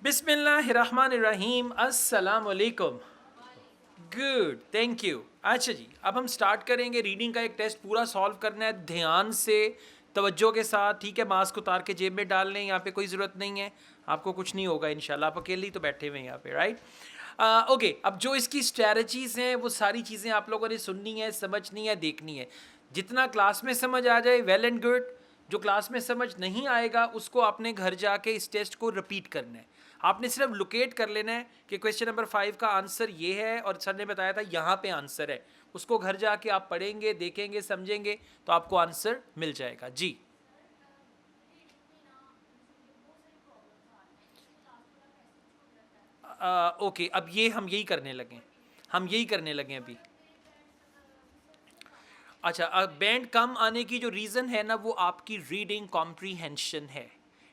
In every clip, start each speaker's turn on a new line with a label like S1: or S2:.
S1: बिस्मिल्लाहिर्रहमानिर्रहीम अस्सलाम वालेकुम। Good, thank you. अच्छा जी, अब हम स्टार्ट करेंगे। रीडिंग का एक टेस्ट पूरा सॉल्व करना है ध्यान से, तवज्जो के साथ। ठीक है, मास्क उतार के जेब में डाल लें, यहाँ पे कोई ज़रूरत नहीं है, आपको कुछ नहीं होगा इंशाल्लाह। आप अकेले ही तो बैठे हुए हैं यहाँ पे, राइट? ओके, अब जो इसकी स्ट्रैटेजीज़ हैं वो सारी चीज़ें आप लोगों ने सुननी है, समझनी है, देखनी है। जितना क्लास में समझ आ जाए वेल एंड गुड। जो क्लास में समझ नहीं आएगा उसको आपने घर जाके इस टेस्ट को रिपीट करना है। आपने सिर्फ लोकेट कर लेना है कि क्वेश्चन नंबर 5 का आंसर ये है और सर ने बताया था यहाँ पे आंसर है। उसको घर जाके आप पढ़ेंगे, देखेंगे, समझेंगे तो आपको आंसर मिल जाएगा जी। ओके, अब ये हम यही करने लगे, अभी। अच्छा, बैंड कम आने की जो रीज़न है ना, वो आपकी रीडिंग कॉम्प्रीहेंशन है।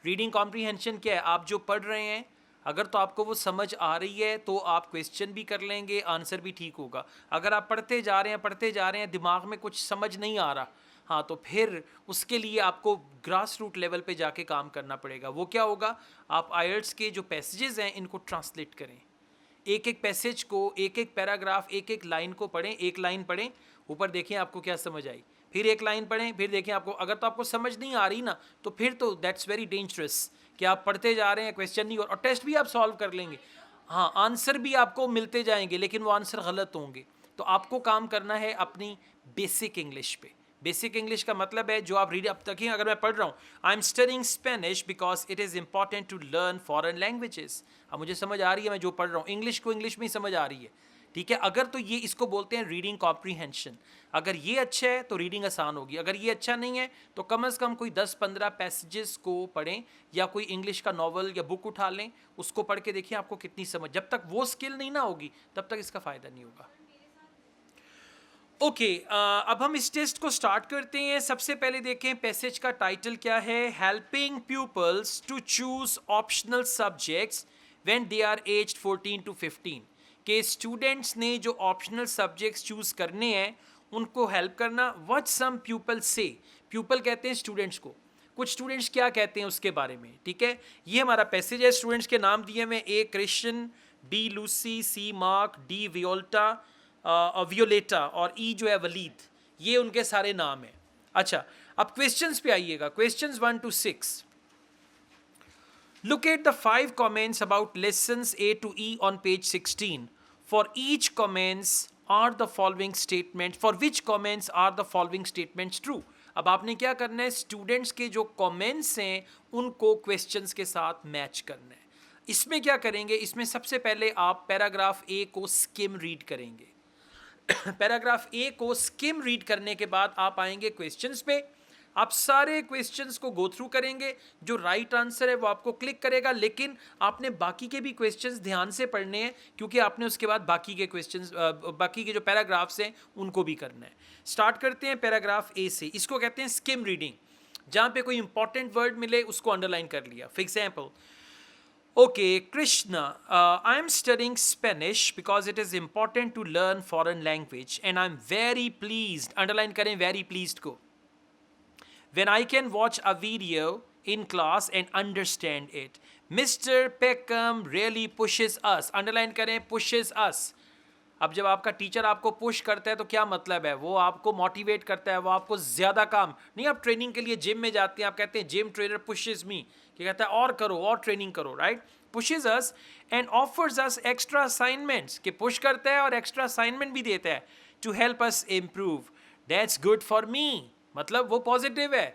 S1: रीडिंग कॉम्प्रीहेंशन क्या है? आप जो पढ़ रहे हैं, अगर तो आपको वो समझ आ रही है तो आप क्वेश्चन भी कर लेंगे, आंसर भी ठीक होगा। अगर आप पढ़ते जा रहे हैं, दिमाग में कुछ समझ नहीं आ रहा, हाँ, तो फिर उसके लिए आपको ग्रास रूट लेवल पे जाके काम करना पड़ेगा। वो क्या होगा? आप आयल्स के जो पैसेजेस हैं इनको ट्रांसलेट करें। एक एक पैसेज को, एक एक पैराग्राफ, एक एक लाइन को पढ़ें। एक लाइन पढ़ें, ऊपर देखें आपको क्या समझ आई, फिर एक लाइन पढ़ें, फिर देखें आपको। अगर तो आपको समझ नहीं आ रही ना, तो फिर तो दैट्स वेरी डेंजरस कि आप पढ़ते जा रहे हैं, क्वेश्चन नहीं, और टेस्ट भी आप सॉल्व कर लेंगे, हाँ, आंसर भी आपको मिलते जाएंगे, लेकिन वो आंसर गलत होंगे। तो आपको काम करना है अपनी बेसिक इंग्लिश पे। बेसिक इंग्लिश का मतलब है जो आप रीड, अब तक ही अगर मैं पढ़ रहा हूँ, I am studying Spanish because it is important to learn foreign languages. अब मुझे समझ आ रही है, मैं जो पढ़ रहा हूँ, इंग्लिश को इंग्लिश में ही समझ आ रही है। ठीक है, अगर तो ये इसको बोलते हैं रीडिंग कॉम्प्रीहेंशन। अगर ये अच्छा है तो रीडिंग आसान होगी, अगर ये अच्छा नहीं है तो कम से कम कोई 10-15 पैसेजेस को पढ़ें, या कोई इंग्लिश का नॉवल या बुक उठा लें, उसको पढ़ के देखिए आपको कितनी समझ। जब तक वो स्किल नहीं ना होगी तब तक इसका फ़ायदा नहीं होगा। ओके, अब हम इस टेस्ट को स्टार्ट करते हैं। सबसे पहले देखें पैसेज का टाइटल क्या है। Helping peoples to choose optional subjects when they are aged 14 to 15। के स्टूडेंट्स ने जो ऑप्शनल सब्जेक्ट्स चूज करने हैं उनको हेल्प करना। व्हाट सम पीपल से, पीपल कहते हैं स्टूडेंट्स को, कुछ स्टूडेंट्स क्या कहते हैं उसके बारे में। ठीक है, ये हमारा पैसेज है। स्टूडेंट्स के नाम दिए हुए, A Christian, B Lucy, C Mark, D Violta, Violeta, और ई जो है वलीद। ये उनके सारे नाम हैं। अच्छा, अब क्वेश्चंस पे आइएगा। Questions 1 to 6। Look at the 5 comments about lessons A to E on page 16. For each comments are the following statements. For which comments are the following statements true? अब आपने क्या करना है, स्टूडेंट्स के जो कमेंट्स हैं उनको क्वेश्चंस के साथ मैच करना है। इसमें क्या करेंगे, इसमें सबसे पहले आप पैराग्राफ ए को स्किम रीड करेंगे। पैराग्राफ ए को स्किम रीड करने के बाद आप आएंगे क्वेश्चंस पे। आप सारे क्वेश्चंस को गो थ्रू करेंगे, जो राइट आंसर है वो आपको क्लिक करेगा, लेकिन आपने बाकी के भी क्वेश्चंस ध्यान से पढ़ने हैं, क्योंकि आपने उसके बाद बाकी के क्वेश्चंस, बाकी के जो पैराग्राफ्स हैं उनको भी करना है। स्टार्ट करते हैं पैराग्राफ ए से। इसको कहते हैं स्किम रीडिंग। जहाँ पे कोई इंपॉर्टेंट वर्ड मिले उसको अंडरलाइन कर लिया। For example, okay, Krishna, I am studying Spanish because it is important to learn foreign language and I'm very pleased, underline करें very pleased को, when I can watch a video in class and understand it. Mr. Peckham really pushes us, underline करें pushes us। अब जब आपका teacher आपको push करता है तो क्या मतलब है, वो आपको मोटिवेट करता है, वो आपको ज़्यादा काम नहीं। आप ट्रेनिंग के लिए जिम में जाते हैं, आप कहते हैं जिम ट्रेनर पुशेस मी, कि कहता है और करो और ट्रेनिंग करो, right. Pushes us and offers us extra assignments, कि पुश करता है और एक्स्ट्रा असाइनमेंट भी देता है, to help us improve. That's good for me, मतलब वो पॉजिटिव है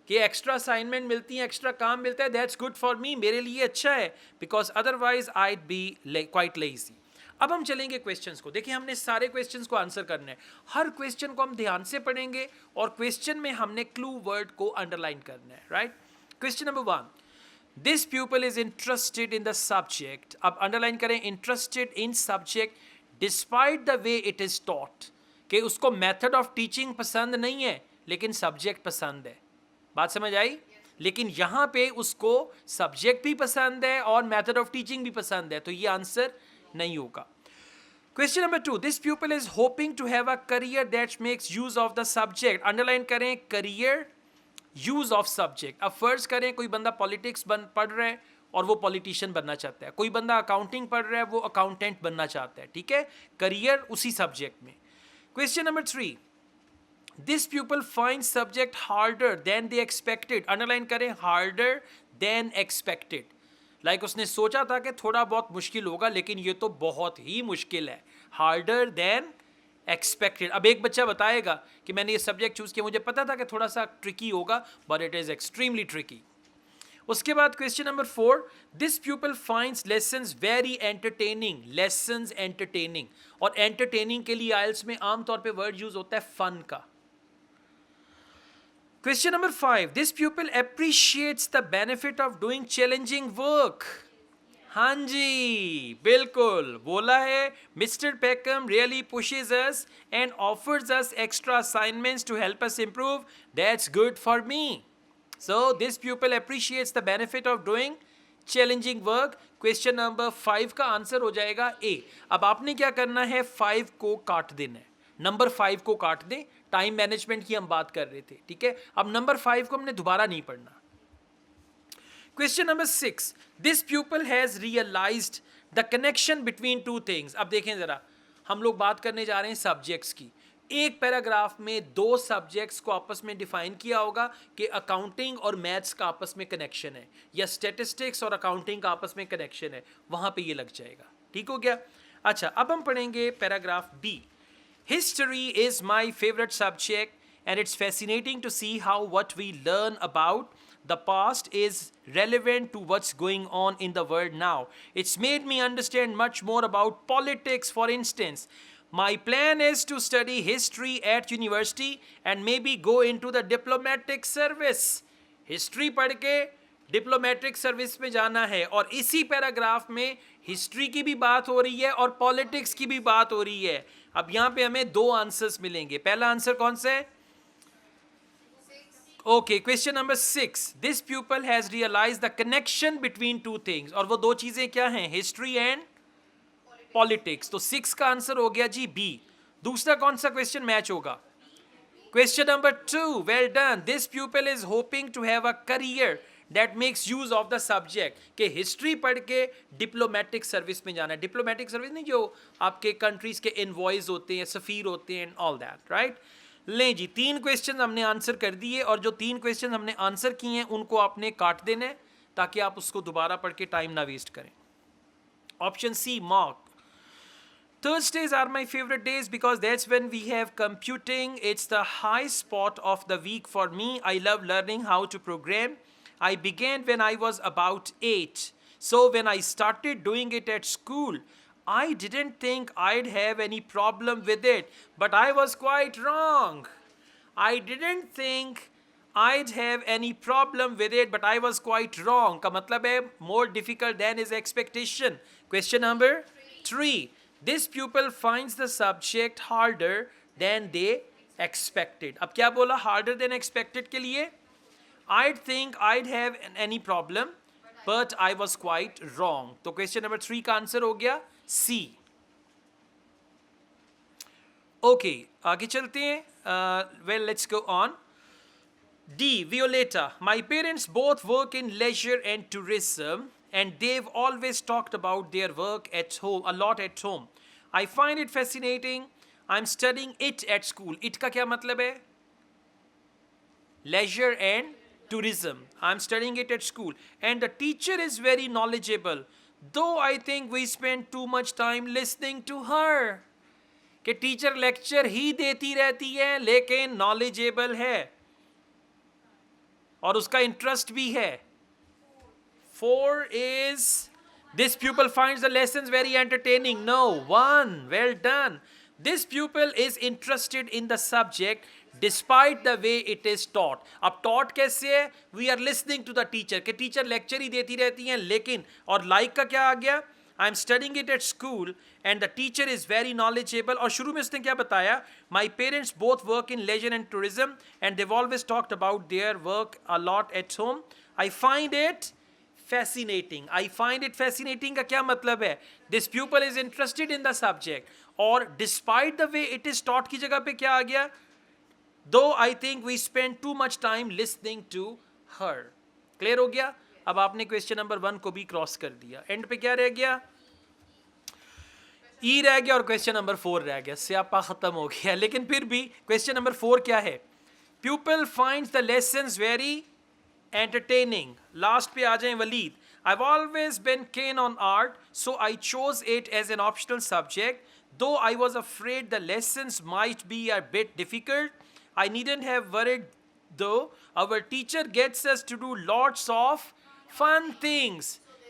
S1: कि एक्स्ट्रा असाइनमेंट मिलती है, एक्स्ट्रा काम मिलता है, दैट्स गुड फॉर मी, मेरे लिए अच्छा है, because otherwise I'd be quite lazy. अब हम चलेंगे क्वेश्चंस को। देखिए, हमने सारे क्वेश्चंस को आंसर करना है। हर क्वेश्चन को हम ध्यान से पढ़ेंगे और क्वेश्चन में हमने क्लू वर्ड को अंडरलाइन करना है, right. Question number 1, this people is interested in the subject. अब अंडरलाइन करें interested in subject despite the way it is taught, कि उसको मेथड ऑफ टीचिंग पसंद नहीं है लेकिन सब्जेक्ट पसंद है। बात समझ आई? लेकिन यहाँ पे उसको सब्जेक्ट भी पसंद है और मेथड ऑफ टीचिंग भी पसंद है, तो ये आंसर नहीं होगा। Question number 2, this people is hoping to have a career that makes use of the subject. Underline करें करियर, यूज ऑफ सब्जेक्ट। अब फर्ज करें कोई बंदा पॉलिटिक्स पढ़ रहा है और वो पॉलिटिशियन बनना चाहता है, कोई बंदा अकाउंटिंग पढ़ रहा है वो अकाउंटेंट बनना चाहता है, ठीक है, करियर उसी सब्जेक्ट में। Question number 3, this people find subject harder than they expected, underline करें, हार्डर देन एक्सपेक्टेड, लाइक उसने सोचा था कि थोड़ा बहुत मुश्किल होगा लेकिन ये तो बहुत ही मुश्किल है, हार्डर देन एक्सपेक्टेड। अब एक बच्चा बताएगा कि मैंने ये सब्जेक्ट चूज किया, मुझे पता था कि थोड़ा सा ट्रिकी होगा but it is extremely tricky. उसके बाद question number 4, this people finds lessons very entertaining, lessons entertaining, और एंटरटेनिंग के लिए आइल्स में आमतौर पे वर्ड यूज होता है फन का। Question number 5, this people appreciates the benefit of doing challenging work. हाँ जी, बिल्कुल बोला है, Mister Peckham really pushes us and offers us extra assignments to help us improve, that's good for me. So this pupil appreciates the benefit of doing challenging work. Question number 5 का answer हो जाएगा ए। अब आपने क्या करना है, 5 को काट देना है, नंबर 5 को काट दें, टाइम मैनेजमेंट की हम बात कर रहे थे, ठीक है। अब नंबर 5 को हमने दोबारा नहीं पढ़ना। Question number 6, this pupil has realised the connection between two things. अब देखें जरा, हम लोग बात करने जा रहे हैं सब्जेक्ट्स की, एक पैराग्राफ में 2 सब्जेक्ट्स को आपस में डिफाइन किया होगा कि अकाउंटिंग और मैथ्स का आपस में कनेक्शन है, या स्टैटिस्टिक्स और अकाउंटिंग का आपस में कनेक्शन है, वहां पे ये लग जाएगा, ठीक हो गया। अच्छा, अब हम पढ़ेंगे paragraph B. History is my favourite subject and it's fascinating to see how what we learn about the past is relevant to what's going on in the world now. It's made me understand much more about politics, for instance. My plan is to study history at university and maybe go into the diplomatic service. History पढ़ के diplomatic service में जाना है, और इसी paragraph में history की भी बात हो रही है और पॉलिटिक्स की भी बात हो रही है। अब यहाँ पे हमें 2 आंसर्स मिलेंगे। पहला आंसर कौन सा है? Okay, question number 6, this pupil has realised the connection between two things, और वो 2 चीजें क्या हैं? History and politics. तो 6 का आंसर हो गया जी बी। दूसरा कौन सा क्वेश्चन मैच होगा? Question number 2, well done, this pupil is hoping to have a career that makes use of the subject, कि हिस्ट्री पढ़ के डिप्लोमेटिक सर्विस में जाना है। डिप्लोमेटिक सर्विस नहीं, जो आपके कंट्रीज के इनवॉइस होते हैं, सफीर होते हैं, ऑल दैट, राइट। लें जी, 3 क्वेश्चन हमने आंसर कर दिए, और जो 3 क्वेश्चन हमने आंसर किए हैं उनको आपने काट देना है ताकि आप उसको दोबारा पढ़ के टाइम ना वेस्ट करें। Option C, mark. Thursdays are my favorite days because that's when we have computing. It's the high spot of the week for me. I love learning how to program. I began when I was about 8. So when I started doing it at school, I didn't think I'd have any problem with it, but I was quite wrong. I didn't think I'd have any problem with it, but I was quite wrong. का मतलब है more difficult than his expectation. Question number 3. This pupil finds the subject harder than they expected. अब क्या बोला harder than expected के लिए? I'd think I'd have any problem, but I was quite wrong. तो question number 3 का answer हो गया C. Okay, आगे चलते हैं. Well, let's go on. D, Violetta. My parents both work in leisure and tourism, and they've always talked about their work at home, a lot at home. I find it fascinating. I'm studying it at school. It का क्या मतलब है? Leisure and tourism. I'm studying it at school. And the teacher is very knowledgeable. Though I think we spend too much time listening to her. कि teacher lecture ही देती रहती है लेकिन knowledgeable है और उसका इंटरेस्ट भी है. 4 is this pupil finds the lessons very entertaining. No. 1, well done. This pupil is interested in the subject despite the way it is taught. अब taught कैसे है? We are listening to the teacher. कि teacher lecture ही देती रहती हैं लेकिन, और like का क्या आ गया? I'm studying it at school and the teacher is very knowledgeable. और शुरू में उसने क्या बताया? My parents both work in leisure and tourism and they've always talked about their work a lot at home. I find it fascinating. I find it fascinating का क्या मतलब है? This pupil is interested in the subject. और despite the way it is taught की जगह पे क्या आ गया? Though I think we spend too much time listening to her. Clear हो गया? अब आपने क्वेश्चन नंबर 1 को भी क्रॉस कर दिया, एंड पे क्या रह गया, ई रह गया और क्वेश्चन नंबर 4 रह गया, स्यापा खत्म हो गया। लेकिन फिर भी क्वेश्चन नंबर 4 क्या है, pupil finds the lessons very entertaining। Last पे आ जाए Waleed, I've always been keen on art, so I chose it as an optional subject. Though I was afraid the lessons might be a bit difficult, I needn't have worried though. Our teacher gets us to do lots of fun things.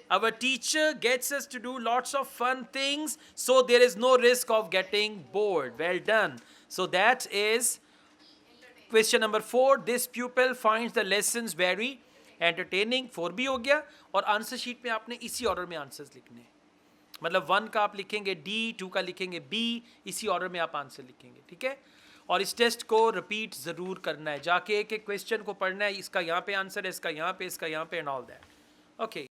S1: Our teacher gets us to do lots of fun things, so there is no risk of getting bored. Well done. So that is question number 4, this pupil finds the lessons very entertaining. 4 भी हो गया, और answer sheet में आपने इसी order में answers लिखने हैं, मतलब 1 का आप लिखेंगे डी, 2 का लिखेंगे बी, इसी ऑर्डर में आप आंसर लिखेंगे, ठीक है। और इस टेस्ट को रिपीट ज़रूर करना है, जाके एक एक क्वेश्चन को पढ़ना है, इसका यहाँ पे आंसर है, इसका यहाँ पे, इसका यहाँ पे, एंड ऑल दैट। ओके,